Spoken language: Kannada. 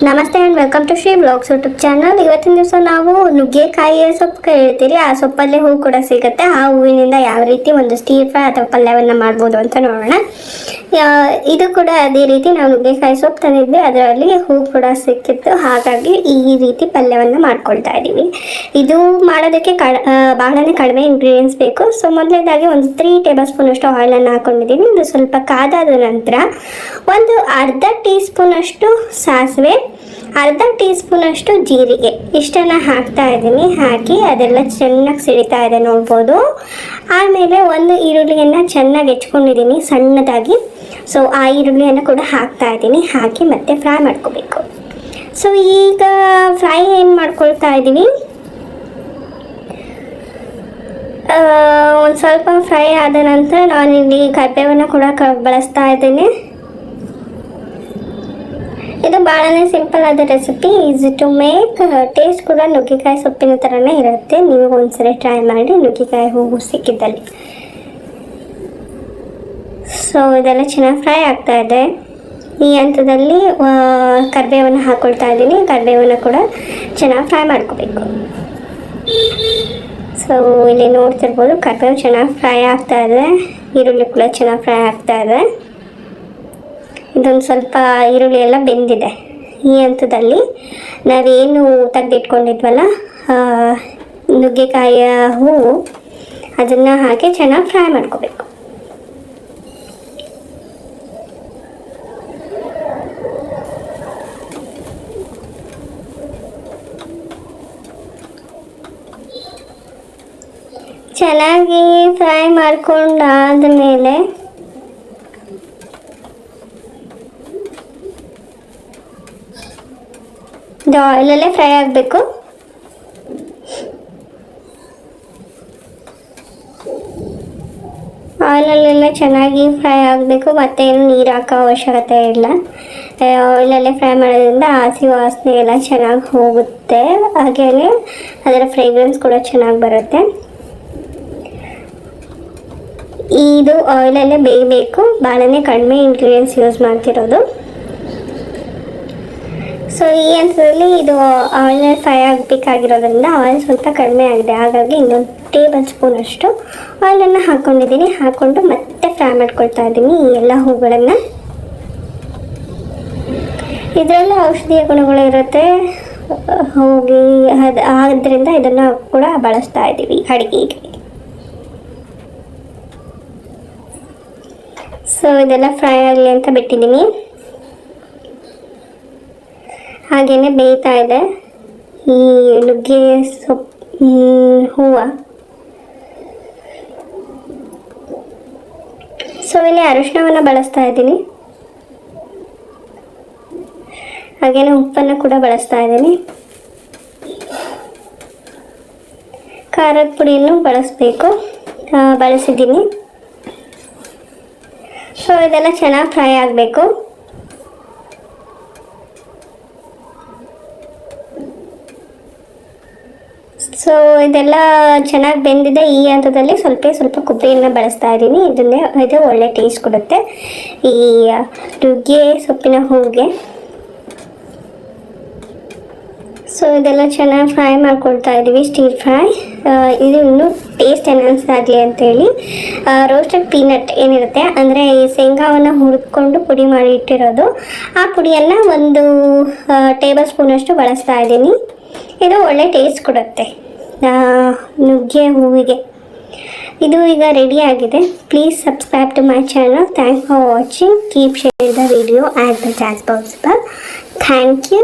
ನಮಸ್ತೆ and welcome to Shri blogs YouTube channel. ಇವತ್ತಿನ ದಿವಸ ನಾವು ನುಗ್ಗೆಕಾಯಿಯ ಸೊಪ್ಪು ಹೇಳ್ತೀರಿ, ಆ ಸೊಪ್ಪಲ್ಲಿ ಹೂ ಕೂಡ ಸಿಗುತ್ತೆ. ಆ ಹೂವಿನಿಂದ ಯಾವ ರೀತಿ ಒಂದು ಸ್ಟೀರ್ ಫ್ರೈ ಅಥವಾ ಪಲ್ಯವನ್ನು ಮಾಡ್ಬೋದು ಅಂತ ನೋಡೋಣ. ಇದು ಕೂಡ ಅದೇ ರೀತಿ ನಾವು ನುಗ್ಗೆಕಾಯಿ ಸೊಪ್ಪು ತಂದಿದ್ವಿ, ಅದರಲ್ಲಿ ಹೂ ಕೂಡ ಸಿಕ್ಕಿತ್ತು. ಹಾಗಾಗಿ ಈ ರೀತಿ ಪಲ್ಯವನ್ನು ಮಾಡ್ಕೊಳ್ತಾ ಇದ್ದೀವಿ. ಇದು ಮಾಡೋದಕ್ಕೆ ಬಹಳನೇ ಕಡಿಮೆ ಇಂಗ್ರೀಡಿಯೆಂಟ್ಸ್ ಬೇಕು. ಸೊ ಮೊದಲನೇದಾಗಿ ಒಂದು 3 ಟೇಬಲ್ ಸ್ಪೂನ್ ಅಷ್ಟು ಆಯಿಲನ್ನು ಹಾಕೊಂಡಿದ್ದೀವಿ. ಇದು ಸ್ವಲ್ಪ ಕಾದಾದ ನಂತರ ಒಂದು ಅರ್ಧ ಟೀ ಸ್ಪೂನ್ ಅಷ್ಟು ಸಾಸಿವೆ, ಅರ್ಧ ಟೀ ಸ್ಪೂನ್ ಅಷ್ಟು ಜೀರಿಗೆ ಇಷ್ಟನ್ನು ಹಾಕ್ತಾ ಇದ್ದೀನಿ. ಹಾಕಿ ಅದೆಲ್ಲ ಚೆನ್ನಾಗಿ ಸಿಡಿತಾ ಇದೆ ನೋಡ್ಬೋದು. ಆಮೇಲೆ ಒಂದು ಈರುಳ್ಳಿಯನ್ನು ಚೆನ್ನಾಗಿ ಹೆಚ್ಕೊಂಡಿದ್ದೀನಿ ಸಣ್ಣದಾಗಿ. ಸೊ ಆ ಈರುಳ್ಳಿಯನ್ನು ಕೂಡ ಹಾಕ್ತಾ ಇದ್ದೀನಿ. ಹಾಕಿ ಮತ್ತೆ ಫ್ರೈ ಮಾಡ್ಕೋಬೇಕು. ಸೊ ಈಗ ಫ್ರೈ ಏನು ಮಾಡ್ಕೊಳ್ತಾ ಇದ್ದೀವಿ, ಒಂದು ಸ್ವಲ್ಪ ಫ್ರೈ ಆದ ನಂತರ ನಾನಿಲ್ಲಿ ಕರಿಬೇವನ್ನು ಕೂಡ ಬಳಸ್ತಾ ಇದ್ದೀನಿ. ಇದು ಭಾಳನೇ ಸಿಂಪಲ್ ಆದ recipe, easy to make. Taste ಕೂಡ ನುಗ್ಗೆಕಾಯಿ ಸೊಪ್ಪಿನ ಥರನೇ ಇರುತ್ತೆ. ನೀವು ಒಂದ್ಸರಿ ಟ್ರೈ ಮಾಡಿ ನುಗ್ಗೆಕಾಯಿ ಹೂವು ಸಿಕ್ಕಿದ್ದಲ್ಲಿ. ಸೊ ಇದೆಲ್ಲ ಚೆನ್ನಾಗಿ ಫ್ರೈ ಆಗ್ತಾ ಇದೆ. ಈ ಹಂತದಲ್ಲಿ ಕರಿಬೇವನ್ನು ಹಾಕ್ಕೊಳ್ತಾ ಇದ್ದೀನಿ. ಕರಿಬೇವನ್ನು ಕೂಡ ಚೆನ್ನಾಗಿ ಫ್ರೈ ಮಾಡ್ಕೋಬೇಕು. ಸೊ ಇಲ್ಲಿ ನೋಡ್ತಿರ್ಬೋದು ಕರಿಬೇವು ಚೆನ್ನಾಗಿ ಫ್ರೈ ಆಗ್ತಾ ಇದೆ. ಈರುಳ್ಳಿ ಕೂಡ ಚೆನ್ನಾಗಿ ಫ್ರೈ ಆಗ್ತಾ ಇದೆ. ಇದೊಂದು ಸ್ವಲ್ಪ ಈರುಳ್ಳಿ ಎಲ್ಲ ಬೆಂದಿದೆ. ಈ ಹಂತದಲ್ಲಿ ನಾವೇನು ತೆಗೆದಿಟ್ಕೊಂಡಿದ್ವಲ್ಲ ನುಗ್ಗೆಕಾಯಿಯ ಹೂವು, ಅದನ್ನು ಹಾಕಿ ಚೆನ್ನಾಗಿ ಫ್ರೈ ಮಾಡ್ಕೋಬೇಕು. ಚೆನ್ನಾಗಿ ಫ್ರೈ ಮಾಡ್ಕೊಂಡಾದ ಮೇಲೆ ಇದು ಆಯಿಲಲ್ಲೇ ಫ್ರೈ ಆಗಬೇಕು. ಆಯಿಲಲ್ಲೆಲ್ಲ ಚೆನ್ನಾಗಿ ಫ್ರೈ ಆಗಬೇಕು. ಮತ್ತೇನು ನೀರು ಹಾಕೋ ಅವಶ್ಯಕತೆ ಇಲ್ಲ. ಆಯಿಲಲ್ಲೇ ಫ್ರೈ ಮಾಡೋದ್ರಿಂದ ಹಸಿ ವಾಸನೆ ಎಲ್ಲ ಚೆನ್ನಾಗಿ ಹೋಗುತ್ತೆ. ಹಾಗೆಯೇ ಅದರ ಫ್ರೇಗ್ರೆನ್ಸ್ ಕೂಡ ಚೆನ್ನಾಗಿ ಬರುತ್ತೆ. ಇದು ಆಯಿಲಲ್ಲೇ ಬೇಯಬೇಕು. ಭಾಳನೇ ಕಡಿಮೆ ಇಂಗ್ರೀಡಿಯೆಂಟ್ಸ್ ಯೂಸ್ ಮಾಡ್ತಿರೋದು. ಸೊ ಈ ಹಂತದಲ್ಲಿ ಇದು ಆಯಿಲ್ ಫ್ರೈ ಆಗಬೇಕಾಗಿರೋದ್ರಿಂದ ಆಯಿಲ್ ಸ್ವಲ್ಪ ಕಡಿಮೆ ಆಗಿದೆ. ಹಾಗಾಗಿ ಇನ್ನೊಂದು ಟೇಬಲ್ ಸ್ಪೂನ್ ಅಷ್ಟು ಆಯಿಲನ್ನು ಹಾಕ್ಕೊಂಡಿದ್ದೀನಿ. ಹಾಕ್ಕೊಂಡು ಮತ್ತೆ ಫ್ರೈ ಮಾಡ್ಕೊಳ್ತಾ ಇದ್ದೀನಿ ಈ ಎಲ್ಲ ಹೂಗಳನ್ನು. ಇದರಲ್ಲಿ ಔಷಧೀಯ ಗುಣಗಳು ಇರುತ್ತೆ ಆದ್ದರಿಂದ ಇದನ್ನು ಕೂಡ ಬಳಸ್ತಾ ಇದ್ದೀವಿ ಅಡುಗೆಗೆ. ಸೊ ಇದೆಲ್ಲ ಫ್ರೈ ಆಗಲಿ ಅಂತ ಬಿಟ್ಟಿದ್ದೀನಿ. ಹಾಗೆಯೇ ಬೇಯ್ತಾ ಇದೆ ಈ ನುಗ್ಗೆ ಸೊಪ್ಪು ಹೂವು. ಸೊ ಇಲ್ಲಿ ಅರಿಶಿಣವನ್ನು ಬಳಸ್ತಾ ಇದ್ದೀನಿ. ಹಾಗೆಯೇ ಉಪ್ಪನ್ನು ಕೂಡ ಬಳಸ್ತಾ ಇದ್ದೀನಿ. ಖಾರದ ಪುಡಿಯನ್ನು ಬಳಸಿದ್ದೀನಿ. ಸೊ ಇದೆಲ್ಲ ಚೆನ್ನಾಗಿ ಫ್ರೈ ಆಗಬೇಕು. ಸೊ ಇದೆಲ್ಲ ಚೆನ್ನಾಗಿ ಬೆಂದಿದೆ. ಈ ಹಂತದಲ್ಲಿ ಸ್ವಲ್ಪ ಕೊಬ್ಬರಿಯನ್ನು ಬಳಸ್ತಾ ಇದ್ದೀನಿ. ಇದು ಒಳ್ಳೆ ಟೇಸ್ಟ್ ಕೊಡುತ್ತೆ ಈ ನುಗ್ಗೆ ಸೊಪ್ಪಿನ ಹೂವಿಗೆ. ಸೊ ಇದೆಲ್ಲ ಚೆನ್ನಾಗಿ ಫ್ರೈ ಮಾಡ್ಕೊಳ್ತಾ ಇದ್ದೀವಿ, ಸ್ಟೀರ್ ಫ್ರೈ. ಇದು ಇನ್ನೂ ಟೇಸ್ಟ್ ಎನ್ಹಾನ್ಸ್ ಆಗಲಿ ಅಂತೇಳಿ ರೋಸ್ಟೆಡ್ ಪೀನಟ್ ಏನಿರುತ್ತೆ, ಅಂದರೆ ಈ ಶೇಂಗಾವನ್ನು ಹುರಿದುಕೊಂಡು ಪುಡಿ ಮಾಡಿ ಇಟ್ಟಿರೋದು, ಆ ಪುಡಿಯನ್ನು ಒಂದು ಟೇಬಲ್ ಸ್ಪೂನಷ್ಟು ಬಳಸ್ತಾ ಇದ್ದೀನಿ. ಇದು ಒಳ್ಳೆ ಟೇಸ್ಟ್ ಕೊಡುತ್ತೆ ನುಗ್ಗೆ ಹೂವಿಗೆ. ಇದು ಈಗ ರೆಡಿ ಆಗಿದೆ. Please subscribe to my channel. Thanks for watching. Keep share the video as much as possible. Thank you.